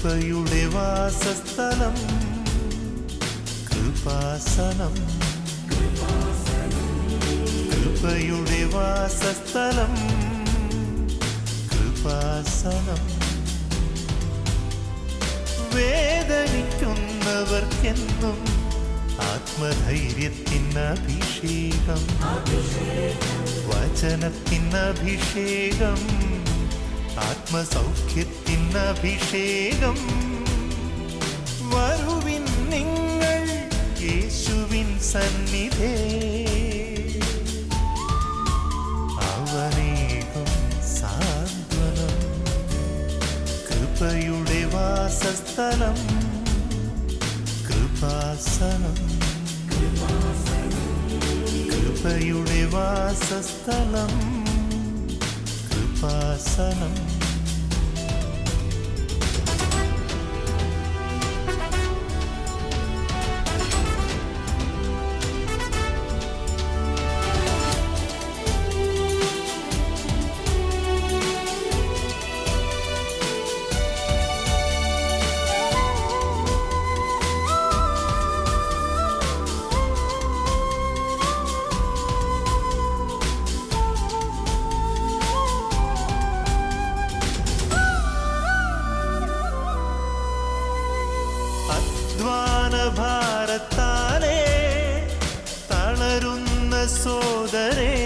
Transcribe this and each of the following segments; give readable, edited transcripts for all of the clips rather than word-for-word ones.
കൃപയുടെ വാസസ്ഥലം കൃപാസനം, കൃപയുടെ വാസസ്ഥലം കൃപാസനം. വേദനിക്കുന്നവർക്കെന്നും ആത്മധൈര്യത്തിനഭിഷേകം, വചനത്തിനഭിഷേകം, ആത്മസൗഖ്യത്തിനഭിഷേകം. വരുവിൻ നിങ്ങൾ യേശുവിൻ സന്നിധേ, അവനേകും സാന്ത്വനം. കൃപയുടെ വാസസ്ഥലം കൃപാസനം, കൃപയുടെ വാസസ്ഥലം കൃപാസനം. ഭാരത്താലേ തളരുന്ന സോദരേ,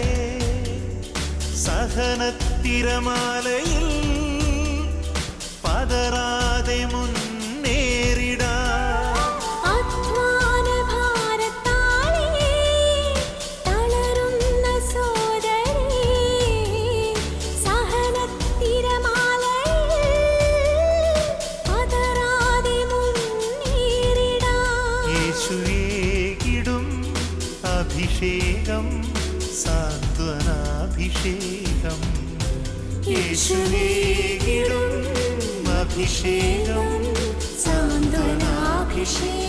സഹനത്തിരമാലയിൽ പതറാതെ മുന്നേറിടാം. അഭിഷേകം സാന്ത്വനാഭിഷേകം, യേശുവേകിടും അഭിഷേകം സാന്ത്വനാഭിഷേകം.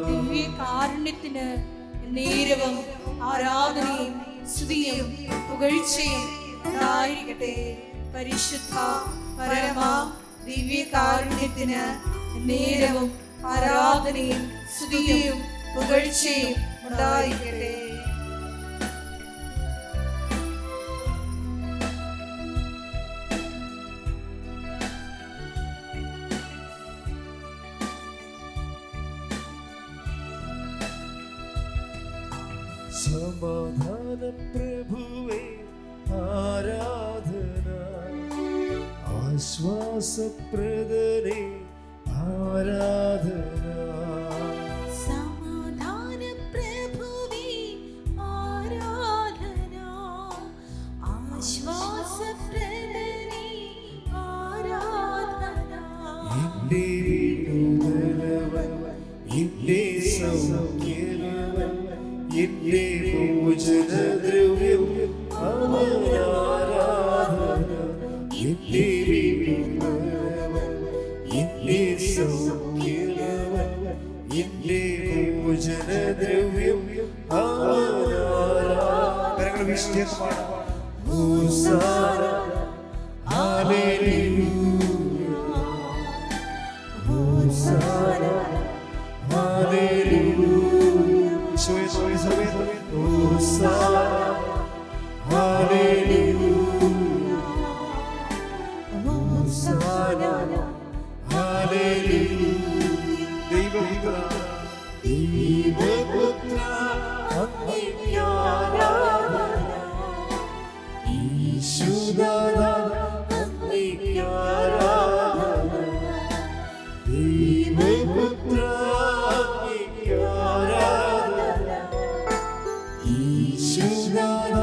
ദിവ്യകാരുണ്യത്തിന് നേരവും ആരാധനയും സ്തുതിയും പുകഴ്ചയും ഉണ്ടായിരിക്കട്ടെ. പരിശുദ്ധ പരമ ദിവ്യകാരുണ്യത്തിന് നേരവും ആരാധനയും സ്തുതിയും പുകഴ്ചയും ഉണ്ടായിരിക്കട്ടെ. സമാധാന പ്രഭുവേ ആരാധന, ആശ്വാസപ്രദനേ ആരാധന. സമാധാന പ്രഭുവേ ആരാധന, ആശ്വാസപ്രദനേ ആരാധന. എന്റെ വിടുതലവൻ, എന്റെ സൗഖ്യവൻ, എന്റെ ഭോജനദ്രവ്യം അവനാരാധന. എന്റെ വിടുതലവൻ, എന്റെ സൗഖ്യവൻ, എന്റെ ഭോജനദ്രവ്യം അവനാരാധന. വിശുദ്ധമാണ്. ഹോസാന ഹല്ലേലൂയ, ഹോസാന ഹല്ലേലൂയ. ഈശുനാഥ അങ്ങേക്ക് ആരാധന. ദൈവപുത്ര അങ്ങേക്ക് ആരാധന. ഈശുനാഥ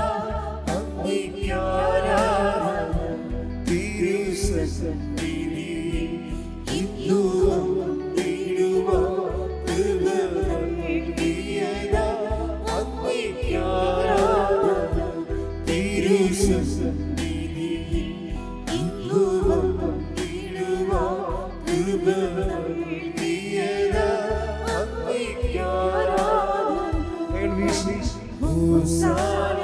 അങ്ങേക്ക് ആരാധന. തിരുസന്നിധിയിൽ ഇന്നും നീടുവാൻ കൃപ നൽകിയതാ അങ്ങേക്ക് ആരാധന. തിരുസന്നിധിയിൽ ഇന്നും നീടുവാൻ കൃപ നൽകിയതാ അങ്ങേക്ക് ആരാധന. ഹോസാന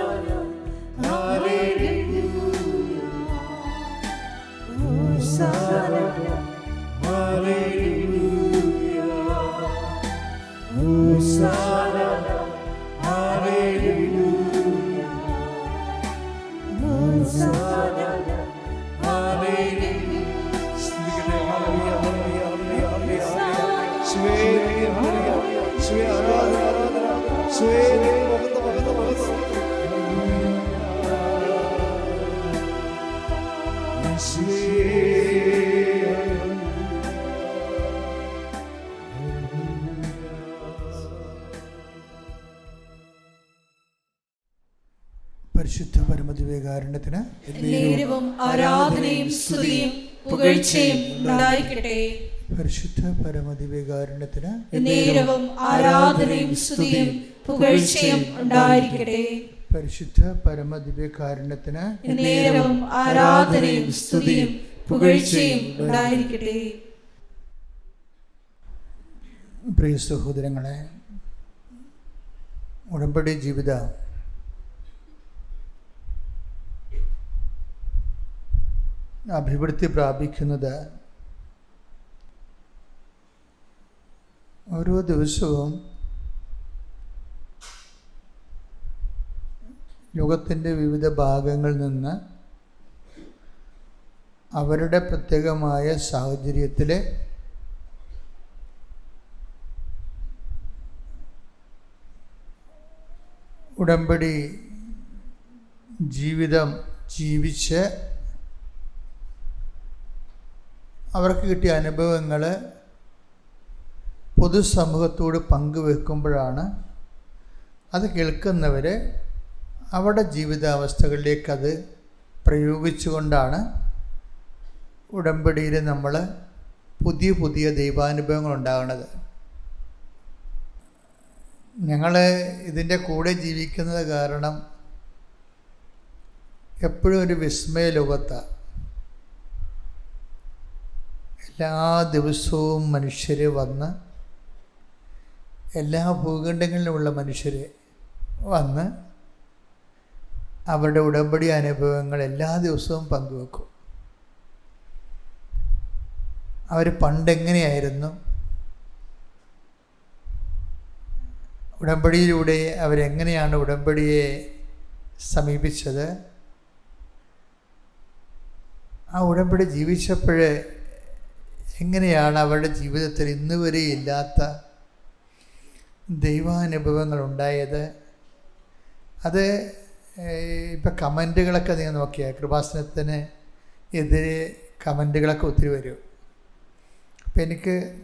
പരിശുദ്ധ പരമദിവ്യകാരുണ്യത്തിന് നേരവും ആരാധനയും സ്തുതിയും പുകഴ്ചയും ഉണ്ടായിരിക്കട്ടെ. പരിശുദ്ധ പരമദിവ്യകാരുണ്യത്തിന് നേരവും ആരാധനയും സ്തുതിയും പുകഴ്ചയും ഉണ്ടായിരിക്കട്ടെ. പരിശുദ്ധ പരമദിവ്യകാരുണ്യത്തിന് നേരവും ആരാധനയും സ്തുതിയും പുകഴ്ചയും ഉണ്ടായിരിക്കട്ടെ. പ്രിയ സഹോദരങ്ങളെ, ഉടമ്പടി ജീവിതം അഭിവൃദ്ധി പ്രാപിക്കുന്നത് ഓരോ ദിവസവും ലോകത്തിൻ്റെ വിവിധ ഭാഗങ്ങളിൽ നിന്ന് അവരുടെ പ്രത്യേകമായ സാഹചര്യത്തിൽ ഉടമ്പടി ജീവിതം ജീവിച്ച് അവർക്ക് കിട്ടിയ അനുഭവങ്ങൾ പൊതുസമൂഹത്തോട് പങ്കുവെക്കുമ്പോഴാണ് അത് കേൾക്കുന്നവർ അവരുടെ ജീവിതാവസ്ഥകളിലേക്ക് അത് പ്രയോഗിച്ചുകൊണ്ടാണ് ഉടമ്പടിയിൽ നമ്മൾ പുതിയ പുതിയ ദൈവാനുഭവങ്ങൾ ഉണ്ടാകുന്നത്. ഞങ്ങൾ ഇതിൻ്റെ കൂടെ ജീവിക്കുന്നത് കാരണം എപ്പോഴും ഒരു വിസ്മയ ലോകത്താണ്. എല്ലാ ദിവസവും മനുഷ്യർ വന്ന്, എല്ലാ ഭൂഖണ്ഡങ്ങളിലുമുള്ള മനുഷ്യർ വന്ന് അവരുടെ ഉടമ്പടി അനുഭവങ്ങൾ എല്ലാ ദിവസവും പങ്കുവെക്കും. അവർ പണ്ടെങ്ങനെയായിരുന്നു, ഉടമ്പടിയിലൂടെ അവരെങ്ങനെയാണ് ഉടമ്പടിയെ സമീപിച്ചത്, ആ ഉടമ്പടി ജീവിച്ചപ്പോൾ എങ്ങനെയാണ് അവരുടെ ജീവിതത്തിൽ ഇന്നുവരെ ഇല്ലാത്ത ദൈവാനുഭവങ്ങൾ ഉണ്ടായത്. അത് ഇപ്പം കമൻറ്റുകളൊക്കെ നിങ്ങൾ നോക്കിയാൽ കൃപാസനത്തിന് എതിരെ കമൻറ്റുകളൊക്കെ ഒത്തിരി വരും. അപ്പം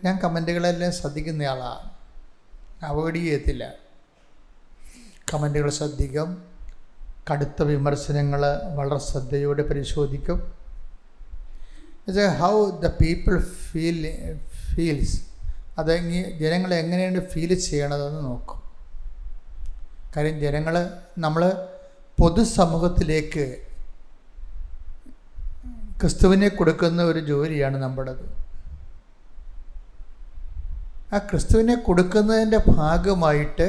ഞാൻ കമൻറ്റുകളെല്ലാം ശ്രദ്ധിക്കുന്നയാളാണ്, അവോയ്ഡ് ചെയ്യത്തില്ല. കമൻറ്റുകൾ ശ്രദ്ധിക്കും, കടുത്ത വിമർശനങ്ങൾ വളരെ ശ്രദ്ധയോടെ പരിശോധിക്കും. ഹൗ ദ പീപ്പിൾ ഫീൽസ്, അതെങ്കിൽ ജനങ്ങൾ എങ്ങനെയാണ് ഫീൽ ചെയ്യണതെന്ന് നോക്കും. കാര്യം നമ്മൾ പൊതുസമൂഹത്തിലേക്ക് ക്രിസ്തുവിനെ കൊടുക്കുന്ന ഒരു ജോലിയാണ് നമ്മുടേത്. ആ ക്രിസ്തുവിനെ കൊടുക്കുന്നതിൻ്റെ ഭാഗമായിട്ട്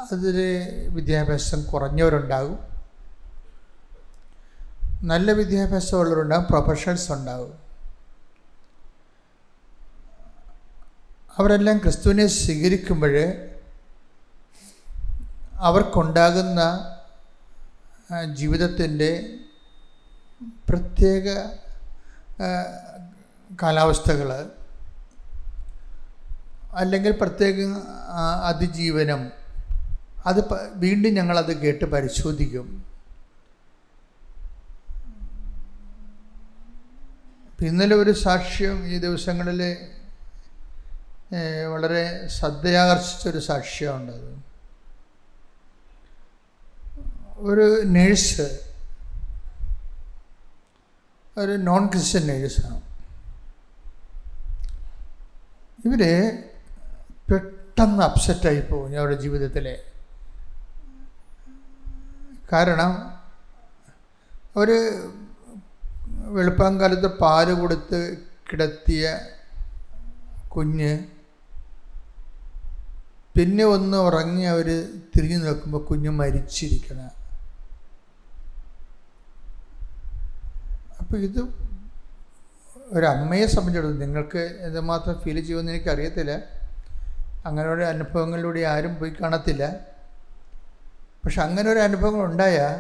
അതിൽ വിദ്യാഭ്യാസം കുറഞ്ഞവരുണ്ടാകും, നല്ല വിദ്യാഭ്യാസമുള്ളവരുണ്ടാകും, പ്രൊഫഷണൽസ് ഉണ്ടാകും. അവരെല്ലാം ക്രിസ്തുവിനെ സ്വീകരിക്കുമ്പോൾ അവർക്കുണ്ടാകുന്ന ജീവിതത്തിൻ്റെ പ്രത്യേക കാലാവസ്ഥകൾ അല്ലെങ്കിൽ പ്രത്യേക അതിജീവനം, അത് വീണ്ടും ഞങ്ങളത് കേട്ട് പരിശോധിക്കും. ഇന്നലെ ഒരു സാക്ഷ്യം ഈ ദിവസങ്ങളിൽ വളരെ ശ്രദ്ധയാകർഷിച്ചൊരു സാക്ഷ്യമുണ്ടത്. ഒരു നേഴ്സ്, ഒരു നോൺ ക്രിസ്ത്യൻ നേഴ്സാണ്. ഇവർ പെട്ടെന്ന് അപ്സെറ്റായി പോകും അവരുടെ ജീവിതത്തിൽ. കാരണം അവർ വെളുപ്പാങ്കാലത്ത് പാല് കൊടുത്ത് കിടത്തിയ കുഞ്ഞ് പിന്നെ ഒന്ന് ഉറങ്ങി അവർ തിരിഞ്ഞു നോക്കുമ്പോൾ കുഞ്ഞ് മരിച്ചിരിക്കണം. അപ്പോൾ ഇത് ഒരമ്മയെ സംബന്ധിച്ചിടത്തോളം നിങ്ങൾക്ക് എന്തുമാത്രം ഫീൽ ചെയ്യുമെന്ന് എനിക്കറിയത്തില്ല. അങ്ങനെ ഒരു അനുഭവങ്ങളിലൂടെ ആരും പോയി കാണത്തില്ല. പക്ഷെ അങ്ങനെ ഒരു അനുഭവങ്ങൾ ഉണ്ടായാൽ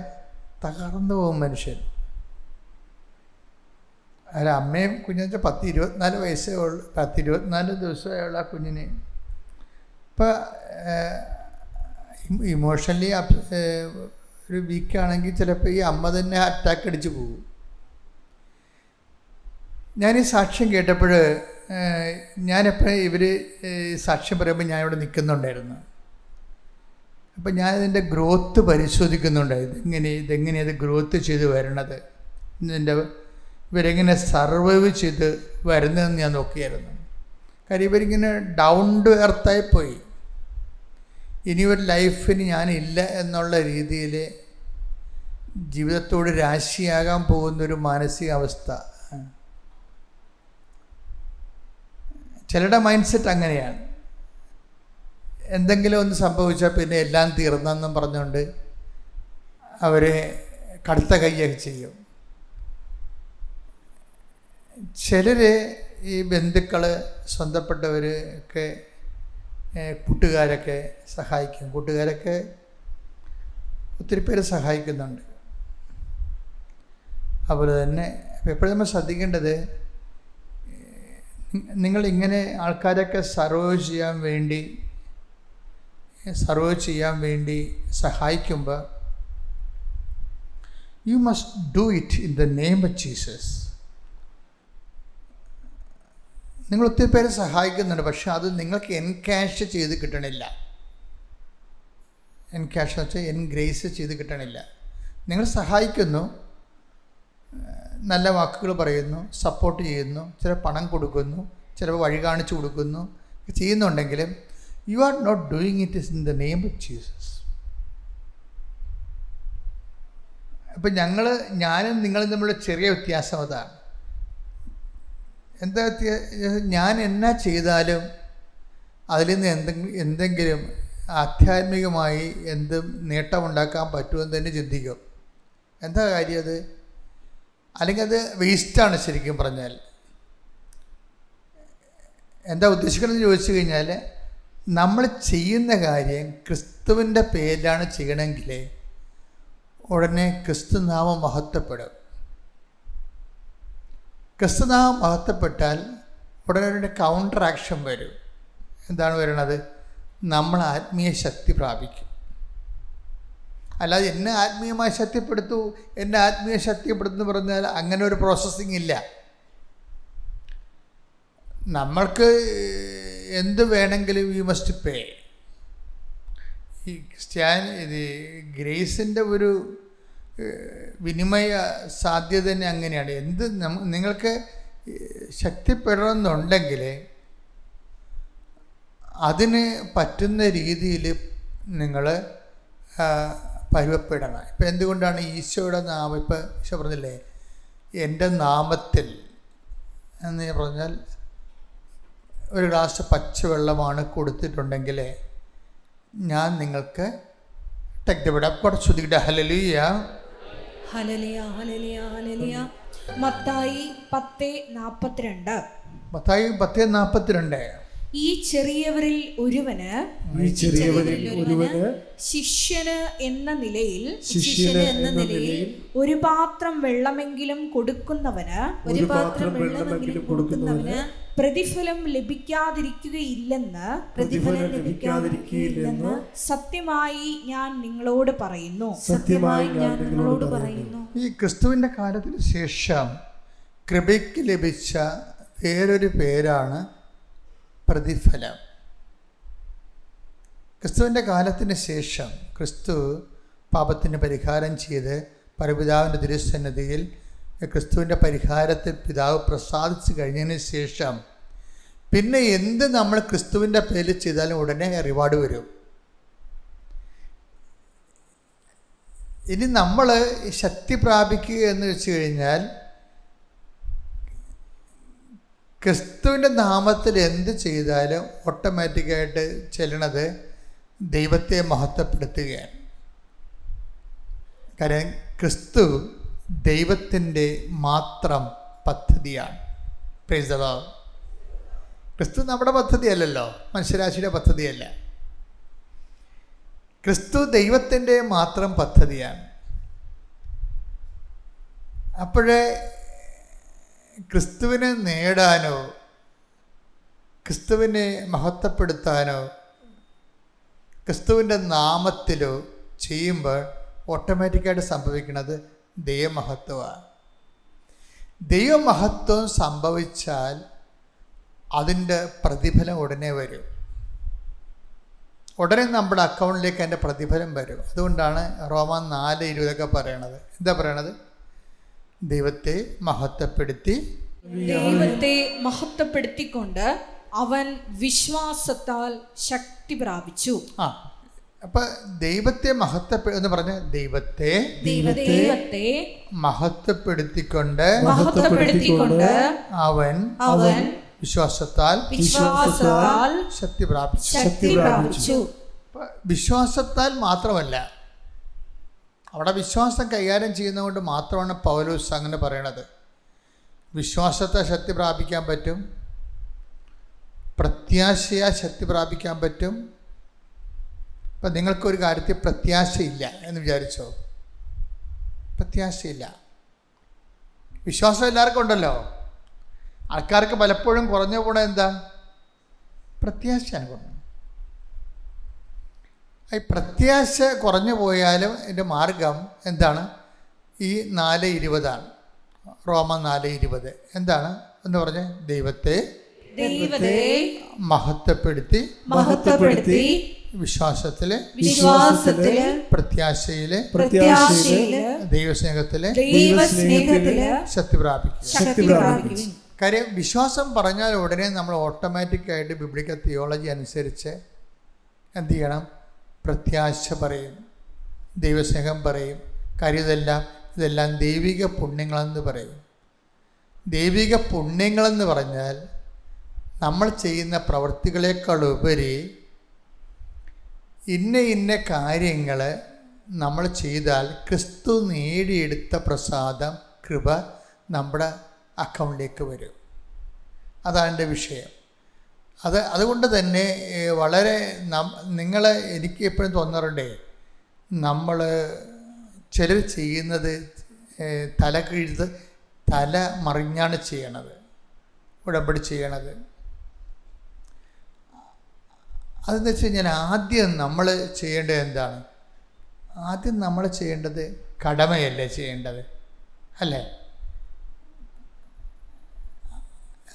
തകർന്നു പോകും മനുഷ്യൻ. അല്ല, അമ്മയും കുഞ്ഞെന്ന് വെച്ചാൽ 10-24 വയസ്സേ ഉള്ളൂ, 10-24 ദിവസമേ ഉള്ള ആ കുഞ്ഞിന്. ഇപ്പം ഇമോഷണലി ഒരു വീക്കാണെങ്കിൽ ചിലപ്പോൾ ഈ അമ്മ തന്നെ അറ്റാക്ക് അടിച്ച് പോകും. ഞാൻ ഈ സാക്ഷ്യം കേട്ടപ്പോൾ ഞാനെപ്പോഴും ഇവർ സാക്ഷ്യം പറയുമ്പോൾ ഞാനിവിടെ നിൽക്കുന്നുണ്ടായിരുന്നു. അപ്പം ഞാനിതിൻ്റെ ഗ്രോത്ത് പരിശോധിക്കുന്നുണ്ടായിരുന്നു. ഇതെങ്ങനെയത് ഗ്രോത്ത് ചെയ്ത് വരണത്, ഇതിൻ്റെ ഇവരെങ്ങനെ സർവൈവ് ചെയ്ത് വരുന്നതെന്ന് ഞാൻ നോക്കിയായിരുന്നു. കാര്യം ഇവരിങ്ങനെ ഡൗൺ ടു എർത്തായി പോയി. ഇനി ഒരു ലൈഫിന് ഞാനില്ല എന്നുള്ള രീതിയിൽ ജീവിതത്തോട് രാശിയാകാൻ പോകുന്നൊരു മാനസികാവസ്ഥ. ചിലരുടെ മൈൻഡ് സെറ്റ് അങ്ങനെയാണ്. എന്തെങ്കിലും ഒന്ന് സംഭവിച്ചാൽ പിന്നെ എല്ലാം തീർന്നെന്നും പറഞ്ഞുകൊണ്ട് അവർ കടുത്ത കൈയൊക്കെ ചെയ്യും. ചിലർ ഈ ബന്ധുക്കൾ, സ്വന്തപ്പെട്ടവർ ഒക്കെ, കൂട്ടുകാരൊക്കെ സഹായിക്കും. കൂട്ടുകാരൊക്കെ ഒത്തിരി പേര് സഹായിക്കുന്നുണ്ട്. അതുപോലെ തന്നെ എപ്പോഴും നമ്മൾ ശ്രദ്ധിക്കേണ്ടത്, നിങ്ങളിങ്ങനെ ആൾക്കാരൊക്കെ സർവൈവ് ചെയ്യാൻ വേണ്ടി സഹായിക്കുമ്പോൾ you must do it in the name of Jesus. നിങ്ങൾ ഒത്തിരി പേരെ സഹായിക്കുന്നുണ്ട്, പക്ഷെ അത് നിങ്ങൾക്ക് എൻകാഷ് ചെയ്ത് കിട്ടണില്ല. എൻകാഷ് എന്ന് വെച്ചാൽ എൻഗ്രേസ് ചെയ്ത് കിട്ടണില്ല. നിങ്ങൾ സഹായിക്കുന്നു, നല്ല വാക്കുകൾ പറയുന്നു, സപ്പോർട്ട് ചെയ്യുന്നു, ചില പണം കൊടുക്കുന്നു, ചിലപ്പോൾ വഴി കാണിച്ചു കൊടുക്കുന്നു, ചെയ്യുന്നുണ്ടെങ്കിലും you are not doing it in the name of Jesus. അപ്പം ഞാനും നിങ്ങളും തമ്മിലുള്ള ചെറിയ വ്യത്യാസം അതാണ്. എന്താ ഞാൻ എന്നാ ചെയ്താലും അതിൽ നിന്ന് എന്തെങ്കിലും ആധ്യാത്മികമായി എന്തും നേട്ടമുണ്ടാക്കാൻ പറ്റുമെന്ന് തന്നെ ചിന്തിക്കും. എന്താ കാര്യം അത്? അല്ലെങ്കിൽ അത് വേസ്റ്റാണ്. ശരിക്കും പറഞ്ഞാൽ എന്താ ഉദ്ദേശിക്കണമെന്ന് ചോദിച്ചു കഴിഞ്ഞാൽ, നമ്മൾ ചെയ്യുന്ന കാര്യം ക്രിസ്തുവിൻ്റെ പേരിലാണ് ചെയ്യണമെങ്കിൽ ഉടനെ ക്രിസ്തുനാമം മഹത്വപ്പെടും. ക്രിസ്തുനാമം മഹത്വപ്പെട്ടാൽ ഉടനെ ഒരു കൗണ്ടർ ആക്ഷൻ വരും. എന്താണ് വരണത്? നമ്മൾ ആത്മീയ ശക്തി പ്രാപിക്കും. അല്ലാതെ എന്നെ ആത്മീയമായി ശക്തിപ്പെടുത്തു, എന്നെ ആത്മീയ ശക്തിപ്പെടുത്തുന്നു പറഞ്ഞാൽ അങ്ങനെ ഒരു പ്രോസസ്സിങ് ഇല്ല. നമ്മൾക്ക് എന്ത് വേണമെങ്കിലും യു മസ്റ്റ് പേ. ഈ ഗ്രേസിൻ്റെ ഒരു വിനിമയ സാധ്യത തന്നെ അങ്ങനെയാണ്. നിങ്ങൾക്ക് ശക്തിപ്പെടണമെന്നുണ്ടെങ്കിൽ അതിന് പറ്റുന്ന രീതിയിൽ നിങ്ങൾ പരുവപ്പെടണം. ഇപ്പം എന്തുകൊണ്ടാണ് ഈശോയുടെ നാമം, ഇപ്പം ഈശോ പറഞ്ഞില്ലേ എൻ്റെ നാമത്തിൽ എന്ന് പറഞ്ഞാൽ ഒരു ഗ്ലാസ് പച്ചവെള്ളമാണ് കൊടുത്തിട്ടുണ്ടെങ്കിൽ ഞാൻ നിങ്ങൾക്ക് ശ്രദ്ധിക്കട്ടെ. Hallelujah hallelujah hallelujah hallelujah. Mathai 10:42. Mathai 10:42. ഈ ചെറിയവരിൽ ഒരുവന് ശിഷ്യന് എന്ന നിലയിൽ ഒരു പാത്രം വെള്ളമെങ്കിലും കൊടുക്കുന്നവന് പ്രതിഫലം ലഭിക്കാതിരിക്കുകയില്ലെന്ന് സത്യമായി ഞാൻ നിങ്ങളോട് പറയുന്നു. ഈ ക്രിസ്തുവിൻ്റെ കാലത്തിന് ശേഷം കൃപയ്ക്ക് ലഭിച്ച വേറൊരു പേരാണ് പ്രതിഫലം. ക്രിസ്തുവിൻ്റെ കാലത്തിന് ശേഷം ക്രിസ്തു പാപത്തിന് പരിഹാരം ചെയ്ത് പരപിതാവിൻ്റെ തിരുസന്നിധിയിൽ ക്രിസ്തുവിൻ്റെ പരിഹാരത്തെ പിതാവ് പ്രസാദിച്ചു കഴിഞ്ഞതിന് ശേഷം പിന്നെ എന്ത് നമ്മൾ ക്രിസ്തുവിൻ്റെ പേരിൽ ചെയ്താലും ഉടനെ റിവാർഡ് വരും. ഇനി നമ്മൾ ശക്തി പ്രാപിക്കുക എന്ന് വെച്ച് കഴിഞ്ഞാൽ ക്രിസ്തുവിൻ്റെ നാമത്തിൽ എന്ത് ചെയ്താലും ഓട്ടോമാറ്റിക്കായിട്ട് ചെല്ലണത് ദൈവത്തെ മഹത്വപ്പെടുത്തുകയാണ്. കാരണം ക്രിസ്തു ദൈവത്തിൻ്റെ മാത്രം പദ്ധതിയാണ്. Praise the Lord. ക്രിസ്തു നമ്മുടെ പദ്ധതിയല്ലല്ലോ, മനുഷ്യരാശിയുടെ പദ്ധതിയല്ല. ക്രിസ്തു ദൈവത്തിൻ്റെ മാത്രം പദ്ധതിയാണ്. അപ്പോഴേ ക്രിസ്തുവിനെ നേടാനോ ക്രിസ്തുവിനെ മഹത്വപ്പെടുത്താനോ ക്രിസ്തുവിൻ്റെ നാമത്തിലോ ചെയ്യുമ്പോൾ ഓട്ടോമാറ്റിക്കായിട്ട് സംഭവിക്കുന്നത് ദൈവമഹത്വമാണ്. ദൈവമഹത്വം സംഭവിച്ചാൽ അതിൻ്റെ പ്രതിഫലം ഉടനെ വരും. ഉടനെ നമ്മുടെ അക്കൗണ്ടിലേക്ക് അതിൻ്റെ പ്രതിഫലം വരും. അതുകൊണ്ടാണ് റോമൻ 4:20 പറയണത്. എന്താ പറയണത്? ദൈവത്തെ മഹത്വപ്പെടുത്തിക്കൊണ്ട് അവൻ വിശ്വാസത്താൽ ശക്തി പ്രാപിച്ചു. അപ്പം ദൈവത്തെ എന്ന് പറഞ്ഞ ദൈവത്തെ മഹത്വപ്പെടുത്തിക്കൊണ്ട് അവൻ വിശ്വാസത്താൽ ശക്തി പ്രാപിച്ചു. വിശ്വാസത്താൽ മാത്രമല്ല, അവിടെ വിശ്വാസം കൈകാര്യം ചെയ്യുന്നതുകൊണ്ട് മാത്രമാണ് പൗലോസ് അങ്ങനെ പറയണത്. വിശ്വാസത്തെ ശക്തി പ്രാപിക്കാൻ പറ്റും, പ്രത്യാശയാ ശക്തി പ്രാപിക്കാൻ പറ്റും. ഇപ്പം നിങ്ങൾക്കൊരു കാര്യത്തിൽ പ്രത്യാശയില്ല എന്ന് വിചാരിച്ചോ, പ്രത്യാശയില്ല. വിശ്വാസം എല്ലാവർക്കും ഉണ്ടല്ലോ. ആൾക്കാർക്ക് പലപ്പോഴും കുറഞ്ഞു പോണ എന്താ? പ്രത്യാശയാണ് കുറഞ്ഞു. ഈ പ്രത്യാശ കുറഞ്ഞു പോയാലും എൻ്റെ മാർഗം എന്താണ്? ഈ 4:20 റോമൻ 4:20 എന്താണ് എന്ന് പറഞ്ഞ്? ദൈവത്തെ മഹത്വപ്പെടുത്തി വിശ്വാസത്തില് പ്രത്യാശയില് ദൈവസ്നേഹത്തില് ശക്തി പ്രാപിക്കും. കാര്യം വിശ്വാസം പറഞ്ഞാൽ ഉടനെ നമ്മൾ ഓട്ടോമാറ്റിക്കായിട്ട് ബിബ്ലിക്കൽ തിയോളജി അനുസരിച്ച് എന്ത് ചെയ്യണം? പ്രത്യാശ പറയും, ദൈവസ്നേഹം പറയും. കാര്യം ഇതെല്ലാം ദൈവിക പുണ്യങ്ങളെന്ന് പറയും. ദൈവിക പുണ്യങ്ങളെന്ന് പറഞ്ഞാൽ നമ്മൾ ചെയ്യുന്ന പ്രവൃത്തികളെക്കാളുപരി ഇന്ന കാര്യങ്ങൾ നമ്മൾ ചെയ്താൽ ക്രിസ്തു നേടിയെടുത്ത പ്രസാദം, കൃപ നമ്മുടെ അക്കൗണ്ടിലേക്ക് വരും. അതാണ് എൻ്റെ വിഷയം. അതുകൊണ്ട് തന്നെ വളരെ എനിക്ക് എപ്പോഴും തോന്നാറുണ്ടേ, നമ്മൾ ചിലർ ചെയ്യുന്നത് തല മറിഞ്ഞാണ് ചെയ്യണത്, ഉടമ്പടി ചെയ്യണത്. അതെന്ന് വെച്ച് കഴിഞ്ഞാൽ ആദ്യം നമ്മൾ ചെയ്യേണ്ടത് എന്താണ്? ആദ്യം നമ്മൾ ചെയ്യേണ്ടത് കടമയല്ലേ ചെയ്യേണ്ടത്, അല്ലേ?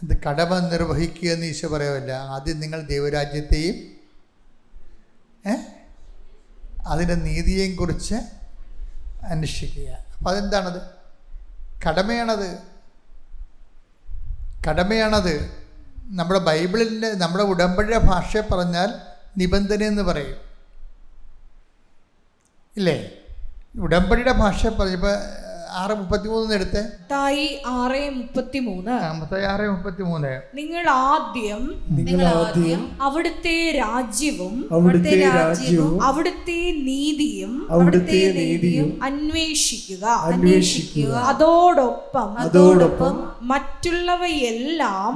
അത് കടമ നിർവഹിക്കുക എന്ന് ഈശോ പറയുമല്ല. ആദ്യം നിങ്ങൾ ദൈവരാജ്യത്തെയും അതിൻ്റെ നീതിയെയും കുറിച്ച് അന്വേഷിക്കുക. അപ്പം അതെന്താണത്? കടമയാണത്. നമ്മുടെ ബൈബിളിൻ്റെ, നമ്മുടെ ഉടമ്പടിയുടെ ഭാഷയെ പറഞ്ഞാൽ നിബന്ധന എന്ന് പറയും, ഇല്ലേ? ഉടമ്പടിയുടെ ഭാഷ പറഞ്ഞപ്പോൾ 6:33 എടുത്ത്. മത്തായി 6:33. മത്തായി 6:33. നിങ്ങൾ ആദ്യം അവിടുത്തെ രാജ്യവും അവിടുത്തെ നീതിയും അന്വേഷിക്കുക, അതോടൊപ്പം മറ്റുള്ളവയെല്ലാം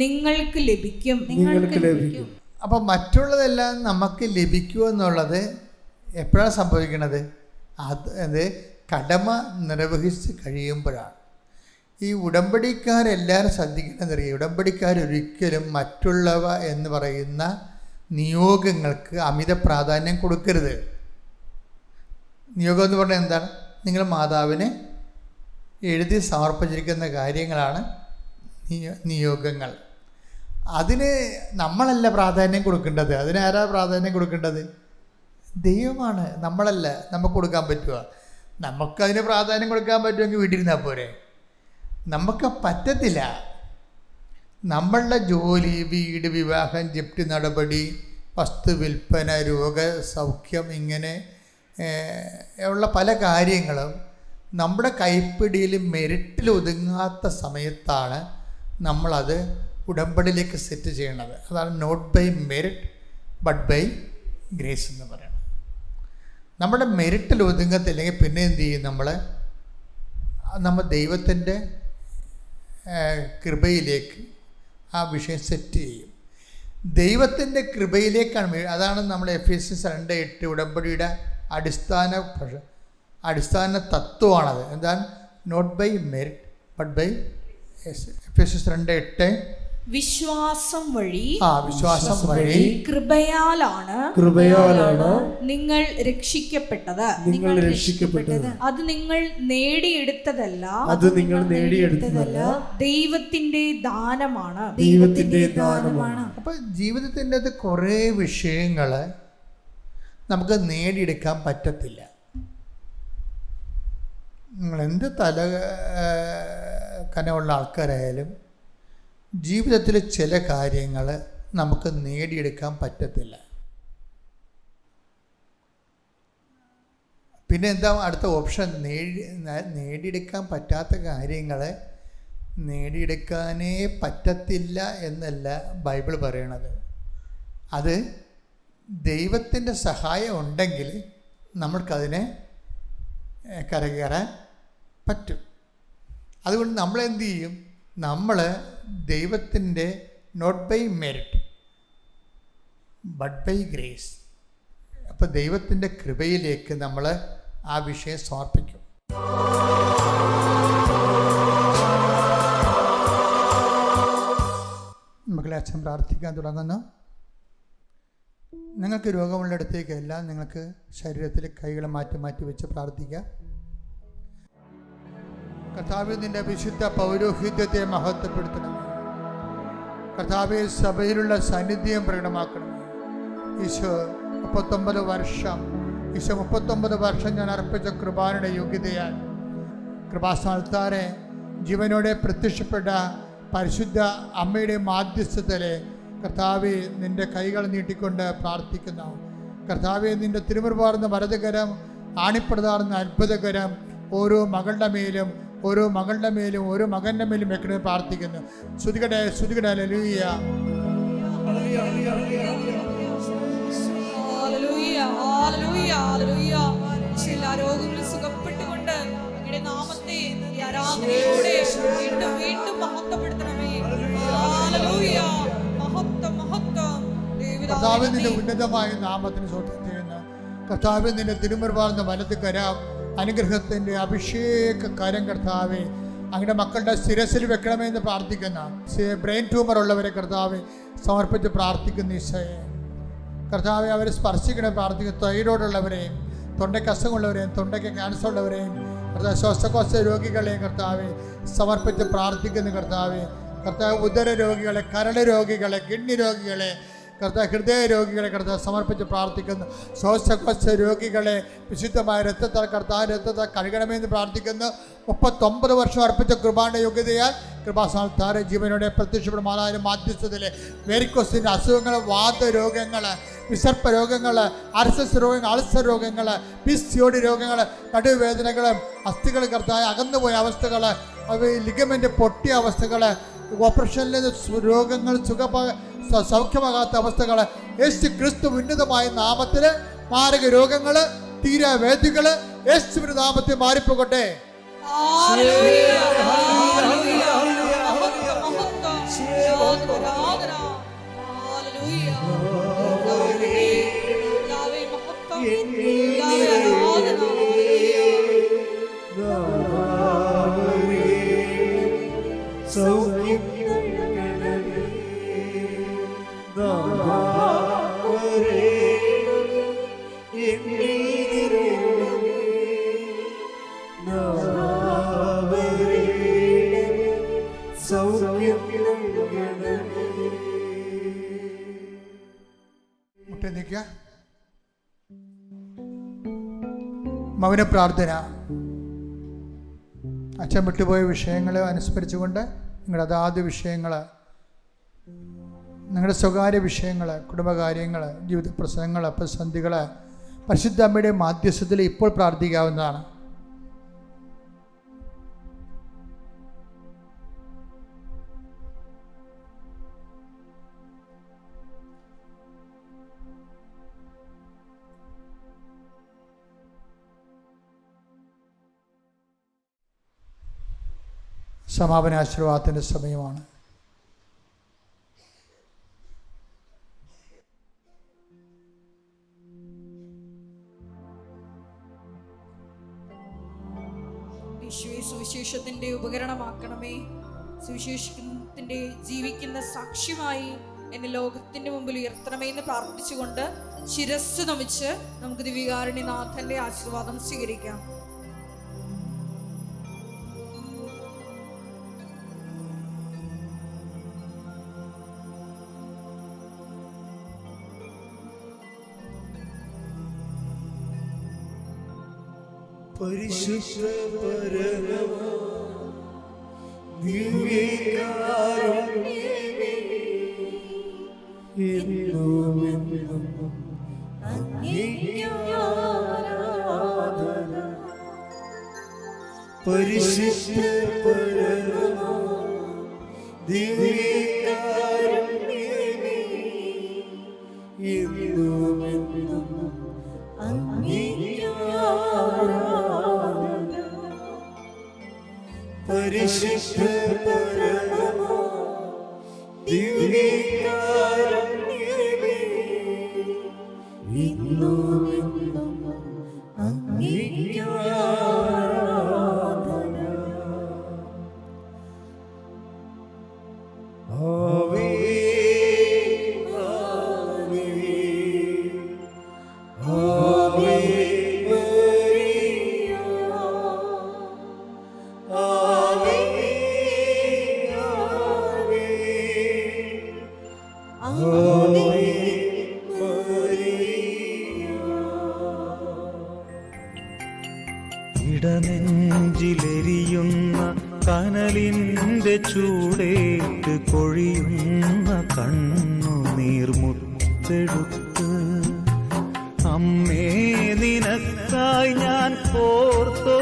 നിങ്ങൾക്ക് ലഭിക്കും. അപ്പം മറ്റുള്ളതെല്ലാം നമുക്ക് ലഭിക്കുമെന്നുള്ളത് എപ്പോഴാണ് സംഭവിക്കുന്നത്? അത് കടമ നിർവഹിച്ച് കഴിയുമ്പോഴാണ്. ഈ ഉടമ്പടിക്കാരെല്ലാവരും ശ്രദ്ധിക്കണമെന്നറിയാം. ഉടമ്പടിക്കാരൊരിക്കലും മറ്റുള്ളവ എന്ന് പറയുന്ന നിയോഗങ്ങൾക്ക് അമിത പ്രാധാന്യം കൊടുക്കരുത്. നിയോഗം എന്ന് പറഞ്ഞാൽ എന്താണ്? നിങ്ങൾ മാതാവിന് എഴുതി സമർപ്പിച്ചിരിക്കുന്ന കാര്യങ്ങളാണ് നിയോഗങ്ങൾ. അതിന് നമ്മളല്ല പ്രാധാന്യം കൊടുക്കേണ്ടത്. അതിനാരാ പ്രാധാന്യം കൊടുക്കേണ്ടത്? ദൈവമാണ്, നമ്മളല്ല. നമുക്ക് കൊടുക്കാൻ പറ്റുക? നമുക്കതിന് പ്രാധാന്യം കൊടുക്കാൻ പറ്റുമെങ്കിൽ വീട്ടിലിരുന്നാൽ പോരെ. നമുക്ക് പറ്റത്തില്ല. നമ്മളുടെ ജോലി, വീട്, വിവാഹം, ജപ്തി നടപടി, വസ്തു വിൽപ്പന, രോഗസൗഖ്യം, ഇങ്ങനെ ഉള്ള പല കാര്യങ്ങളും നമ്മുടെ കൈപ്പിടിയിൽ മെറിറ്റിൽ ഒതുങ്ങാത്ത സമയത്താണ് നമ്മളത് ഉടമ്പടിയിലേക്ക് സെറ്റ് ചെയ്യണത്. അതാണ് not by merit but by grace എന്ന് പറയുന്നത്. നമ്മുടെ മെറിറ്റിൽ ഒതുങ്ങത്തില്ലെങ്കിൽ പിന്നെ എന്ത് ചെയ്യും? നമ്മൾ ദൈവത്തിൻ്റെ കൃപയിലേക്ക് ആ വിഷയം സെറ്റ് ചെയ്യും. ദൈവത്തിൻ്റെ കൃപയിലേക്കാണ്. അതാണ് നമ്മൾ എഫേസ്യസ് 2:8 ഉടമ്പടിയുടെ അടിസ്ഥാന തത്വമാണത്. എന്താണ്? Not by merit but by Ephesians 2:8 വിശ്വാസം വഴി കൃപയാലാണ് നിങ്ങൾ രക്ഷിക്കപ്പെട്ടത്. അത് നിങ്ങൾ നേടിയെടുത്തതല്ല, ദൈവത്തിന്റെ ദാനമാണ്. അപ്പൊ ജീവിതത്തിൻ്റെ അത് കുറേ വിഷയങ്ങൾ നമുക്ക് നേടിയെടുക്കാൻ പറ്റത്തില്ല. നിങ്ങൾ എന്ത് കനമുള്ള ആൾക്കാരായാലും ജീവിതത്തിൽ ചില കാര്യങ്ങൾ നമുക്ക് നേടിയെടുക്കാൻ പറ്റത്തില്ല. പിന്നെ എന്താ അടുത്ത ഓപ്ഷൻ? നേടിയെടുക്കാൻ പറ്റാത്ത കാര്യങ്ങൾ നേടിയെടുക്കാനേ പറ്റത്തില്ല എന്നല്ല ബൈബിൾ പറയണത്. അത് ദൈവത്തിൻ്റെ സഹായം ഉണ്ടെങ്കിൽ നമ്മൾക്കതിനെ കരകയറാൻ പറ്റും. അതുകൊണ്ട് നമ്മളെന്ത് ചെയ്യും? നമ്മൾ ദൈവത്തിൻ്റെ not by merit but by grace, അപ്പോൾ ദൈവത്തിൻ്റെ കൃപയിലേക്ക് നമ്മൾ ആ വിഷയം സമർപ്പിക്കും. മക്കളെ, അച്ഛൻ പ്രാർത്ഥിക്കാൻ തുടങ്ങുന്നു. നിങ്ങൾക്ക് രോഗമുള്ളിടത്തേക്ക് എല്ലാം നിങ്ങൾക്ക് ശരീരത്തിൽ കൈകൾ മാറ്റി വെച്ച് പ്രാർത്ഥിക്കുക. കർത്താവേ, നിന്റെ വിശുദ്ധ പൗരോഹിത്യത്തെ മഹത്വപ്പെടുത്തണമേ. കർത്താവേ, സഭയിലുള്ള സാന്നിധ്യം പ്രകടമാക്കണമേ. ഈശോ 39 വർഷം ഞാൻ അർപ്പിച്ച കൃപാനയുടെ യോഗ്യതയാൽ കൃപാസ്ഥാനത്താരെ ജീവനോടെ പ്രത്യക്ഷപ്പെട്ട പരിശുദ്ധ അമ്മയുടെ മാധ്യസ്ഥതയിലെ കർത്താവേ, നിന്റെ കൈകൾ നീട്ടിക്കൊണ്ട് പ്രാർത്ഥിക്കുന്നു. കർത്താവേ, നിന്റെ തിരുമുറുപാർന്ന വലതുകരം, ആണിപ്രതാർന്ന അത്ഭുതകരം ഓരോ മകളുടെ മേലും ഓരോ മകളുടെ മേലും ഓരോ മകൻ്റെ മേലും വെക്കണേ പ്രാർത്ഥിക്കുന്നു. ശ്രുതികടെ ഹല്ലേലൂയ. എല്ലാ രോഗങ്ങളും സുഖപ്പെട്ടുകൊണ്ട് അങ്ങയുടെ നാമത്തെ ഈ ആരാധനയോടെ വീണ്ടും മഹത്വപ്പെടുത്തണമേ. ഹല്ലേലൂയ. മഹത്വം കർത്താവേ, നിന്റെ ഉന്നതമായ നാമത്തിന് സ്തോത്രം ചെയ്യുന്നു. കർത്താവേ, നിന്റെ തിരുമുറുപാർന്ന വലത് കരം, അനുഗ്രഹത്തിൻ്റെ അഭിഷേക കരം കർത്താവേ അങ്ങയുടെ മക്കളുടെ ശിരസിൽ വെക്കണമെന്ന് പ്രാർത്ഥിക്കുന്ന ബ്രെയിൻ ട്യൂമർ ഉള്ളവരെ കർത്താവെ സമർപ്പിച്ച് പ്രാർത്ഥിക്കുന്ന ഈശോയെ കർത്താവെ അവരെ സ്പർശിക്കണം പ്രാർത്ഥിക്കുന്ന തൈറോയ്ഡുള്ളവരെയും തൊണ്ടയ്ക്ക് അസുഖമുള്ളവരെയും തൊണ്ടയ്ക്ക് ക്യാൻസർ ഉള്ളവരെയും കർത്താവ് ശ്വാസകോശ രോഗികളെയും കർത്താവെ സമർപ്പിച്ച് പ്രാർത്ഥിക്കുന്ന കർത്താവ് ഉദര രോഗികളെ, കരൾ രോഗികളെ, കിഡ്നി രോഗികളെ, ഹൃദയ രോഗികളെ സമർപ്പിച്ച് പ്രാർത്ഥിക്കുന്നു. ശ്വാസകോശ രോഗികളെ വിശുദ്ധമായ രക്തത്താൽ രക്തത്താൽ കഴുകണമെന്ന് പ്രാർത്ഥിക്കുന്നു. 39 വർഷം അർപ്പിച്ച കൃപാന്റെ യോഗ്യതയാൽ കൃപാസ്ഥാനത്താരെ ജീവനോടെ പ്രത്യക്ഷപ്പെടുമാറാനും മാധ്യസ്ഥതയിലെ വെരിക്കോസിൻ്റെ അസുഖങ്ങൾ, വാതരോഗങ്ങൾ, വിസർപ്പ രോഗങ്ങൾ, അർസസ് രോഗങ്ങൾ, അൾസർ രോഗങ്ങൾ, പിസിഒഡി രോഗങ്ങൾ, നടുവേദനകൾ, അസ്ഥികൾ കർത്തായ അകന്നുപോയ അവസ്ഥകൾ, ലിഗമെൻ്റ് പൊട്ടിയ അവസ്ഥകൾ, ഓപ്പറേഷനിൽ നിന്ന് രോഗങ്ങൾ സൗഖ്യമാകാത്ത അവസ്ഥകൾ, യേശു ക്രിസ്തു ഉന്നതമായ നാമത്തിൽ മാരക രോഗങ്ങൾ, തീരാവേദികൾ യേശുവിന്റെ നാമത്തിൽ മാറിപ്പോകട്ടെ. മൗന പ്രാർത്ഥന. അച്ഛൻ വിട്ടുപോയ വിഷയങ്ങളെ അനുസ്മരിച്ചുകൊണ്ട് നിങ്ങളുടെ അതാത് വിഷയങ്ങൾ, നിങ്ങളുടെ സ്വകാര്യ വിഷയങ്ങൾ, കുടുംബകാര്യങ്ങൾ, ജീവിത പ്രശ്നങ്ങൾ, പ്രതിസന്ധികൾ പരിശുദ്ധ അമ്മയുടെ മാധ്യസ്ഥത്തിൽ ഇപ്പോൾ പ്രാർത്ഥിക്കാവുന്നതാണ്. സമാപനാശീർവാദത്തിൻ്റെ സമയമാണ്. യേശുവേ, സുവിശേഷത്തിന്റെ ഉപകരണമാക്കണമേ. സുവിശേഷത്തിന്റെ ജീവിക്കുന്ന സാക്ഷ്യമായി എന്നെ ലോകത്തിന്റെ മുമ്പിൽ ഉയർത്തണമേ എന്ന് പ്രാർത്ഥിച്ചുകൊണ്ട് ശിരസ്സ് നമിച്ച് നമുക്ക് ദിവ്യകാരുണ്യനാഥന്റെ ആശീർവാദം സ്വീകരിക്കാം. പരിശുദ്ധ പരമ ദിവ്യകാരുണ്യമേ, എന്നുമെന്നും അങ്ങേയ്ക്ക് ആരാധന. പരിശുദ്ധ പരമ ദിവ്യകാരുണ്യമേ, എന്നുമെന്നും അങ്ങേയ്ക്ക് ആരാധന. പരിശുദ്ധ പരമ ദിവ്യകാരുണ്യമേ, എന്നുമെന്നും അങ്ങേയ്ക്ക് ആരാധന. ആവേ ആവേ ആവേ മരിയ, ആവേ ആവേ ആവേ മരിയ. ഇടനെഞ്ചിലെരിയുന്ന കനലിൻ്റെ ചൂടേറ്റ് കൊഴിയുന്ന കണ്ണുനീർമുത്തെടുത്ത് അമ്മേ നിനക്കായി ഞാൻ കോർത്തു